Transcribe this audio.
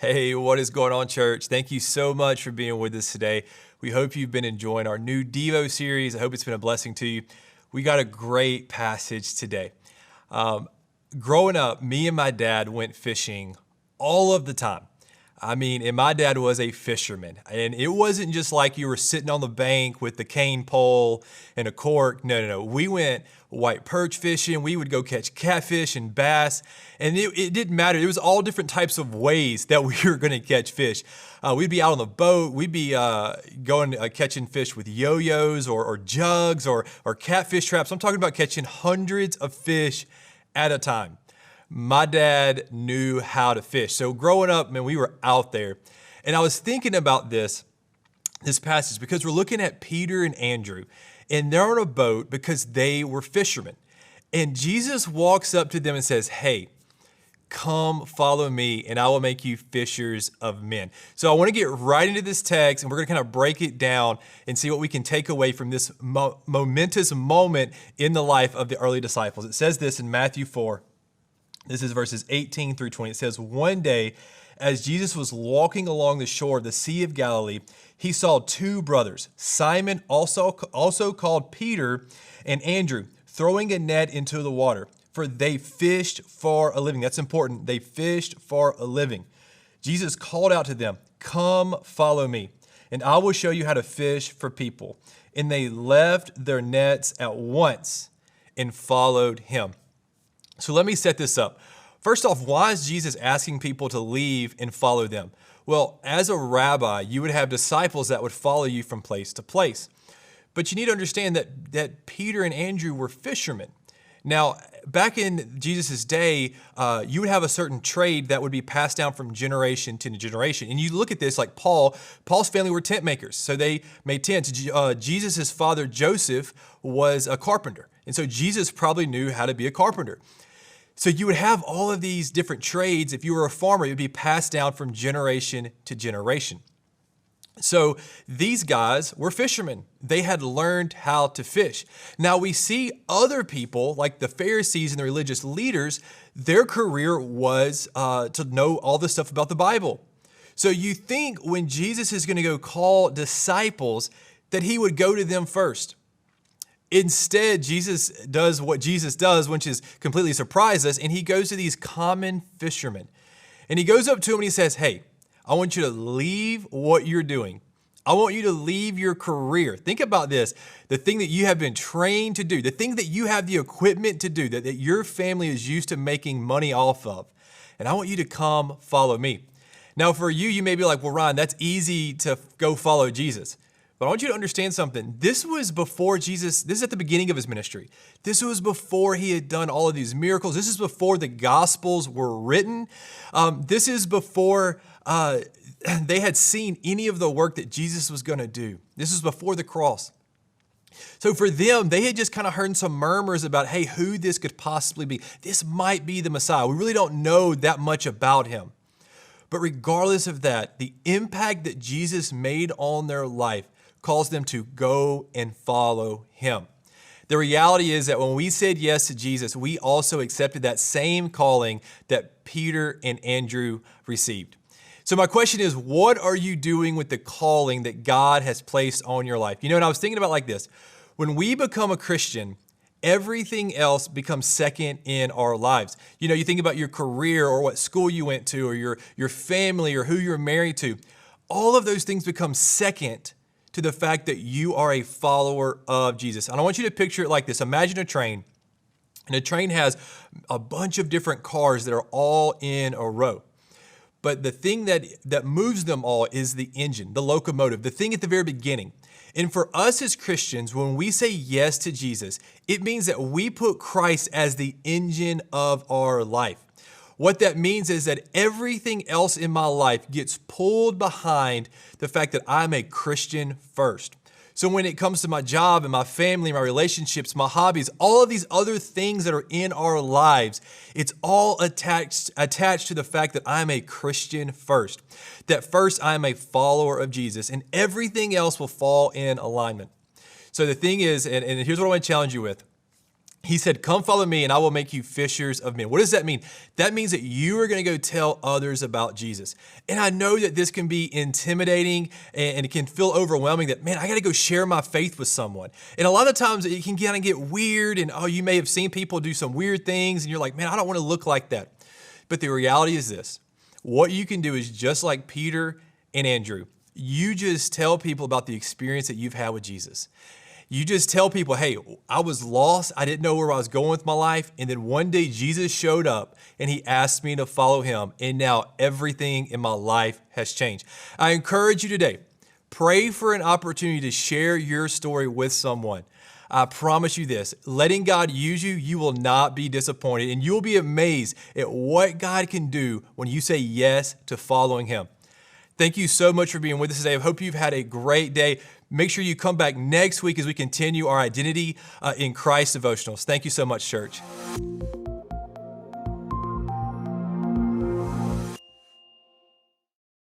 Hey, what is going on, church? Thank you so much for being with us today. We hope you've been enjoying our new Devo series. I hope it's been a blessing to you. We got a great passage today. Growing up, me and my dad went fishing all of the time. And my dad was a fisherman, and it wasn't just like you were sitting on the bank with the cane pole and a cork. No. We went white perch fishing. We would go catch catfish and bass, and it didn't matter. It was all different types of ways that we were going to catch fish. We'd be out on the boat. We'd be going catching fish with yo-yos or jugs or catfish traps. I'm talking about catching hundreds of fish at a time. My dad knew how to fish. So growing up, man, we were out there. And I was thinking about this passage because we're looking at Peter and Andrew, and they're on a boat because they were fishermen. And Jesus walks up to them and says, "Hey, come follow me and I will make you fishers of men." So I want to get right into this text, and we're going to kind of break it down and see what we can take away from this momentous moment in the life of the early disciples. It says this in Matthew 4. This is verses 18 through 20. It says, "One day, as Jesus was walking along the shore of the Sea of Galilee, he saw two brothers, Simon, also called Peter, and Andrew, throwing a net into the water, for they fished for a living." That's important. They fished for a living. Jesus called out to them, "Come, follow me, and I will show you how to fish for people." And they left their nets at once and followed him. So let me set this up. First off, why is Jesus asking people to leave and follow them? Well, as a rabbi, you would have disciples that would follow you from place to place. But you need to understand that Peter and Andrew were fishermen. Now, back in Jesus' day, you would have a certain trade that would be passed down from generation to generation. And you look at this like Paul's family were tent makers. So they made tents. Jesus' father, Joseph, was a carpenter. And so Jesus probably knew how to be a carpenter. So you would have all of these different trades. If you were a farmer, it would be passed down from generation to generation. So these guys were fishermen. They had learned how to fish. Now we see other people like the Pharisees and the religious leaders, their career was to know all the stuff about the Bible. So you think when Jesus is going to go call disciples that he would go to them first. Instead, Jesus does what Jesus does, which is completely surprise us, and he goes to these common fishermen. And he goes up to them and he says, "Hey, I want you to leave what you're doing. I want you to leave your career." Think about this, the thing that you have been trained to do, the thing that you have the equipment to do, that your family is used to making money off of. And I want you to come follow me. Now for you, you may be like, "Well, Ryan, that's easy to go follow Jesus." But I want you to understand something. This was before Jesus, this is at the beginning of his ministry. This was before he had done all of these miracles. This is before the Gospels were written. This is before they had seen any of the work that Jesus was going to do. This was before the cross. So for them, they had just kind of heard some murmurs about, hey, who this could possibly be. This might be the Messiah. We really don't know that much about him. But regardless of that, the impact that Jesus made on their life calls them to go and follow him. The reality is that when we said yes to Jesus, we also accepted that same calling that Peter and Andrew received. So my question is, what are you doing with the calling that God has placed on your life? And I was thinking about like this. When we become a Christian, everything else becomes second in our lives. You think about your career or what school you went to or your family or who you're married to. All of those things become second to the fact that you are a follower of Jesus. And I want you to picture it like this. Imagine a train, and a train has a bunch of different cars that are all in a row. But the thing that moves them all is the engine, the locomotive, the thing at the very beginning. And for us as Christians, when we say yes to Jesus, it means that we put Christ as the engine of our life. What that means is that everything else in my life gets pulled behind the fact that I'm a Christian first. So when it comes to my job and my family, my relationships, my hobbies, all of these other things that are in our lives, it's all attached to the fact that I'm a Christian first. That first I'm a follower of Jesus, and everything else will fall in alignment. So the thing is, and here's what I want to challenge you with. He said, come follow me and I will make you fishers of men. What does that mean? That means that you are going to go tell others about Jesus. And I know that this can be intimidating and it can feel overwhelming that, man, I got to go share my faith with someone. And a lot of times it can kind of get weird and, oh, you may have seen people do some weird things and you're like, man, I don't want to look like that. But the reality is this. What you can do is just like Peter and Andrew, you just tell people about the experience that you've had with Jesus. You just tell people, hey, I was lost. I didn't know where I was going with my life. And then one day Jesus showed up and he asked me to follow him. And now everything in my life has changed. I encourage you today, pray for an opportunity to share your story with someone. I promise you this, letting God use you, you will not be disappointed. And you'll be amazed at what God can do when you say yes to following him. Thank you so much for being with us today. I hope you've had a great day. Make sure you come back next week as we continue our Identity in Christ devotionals. Thank you so much, church.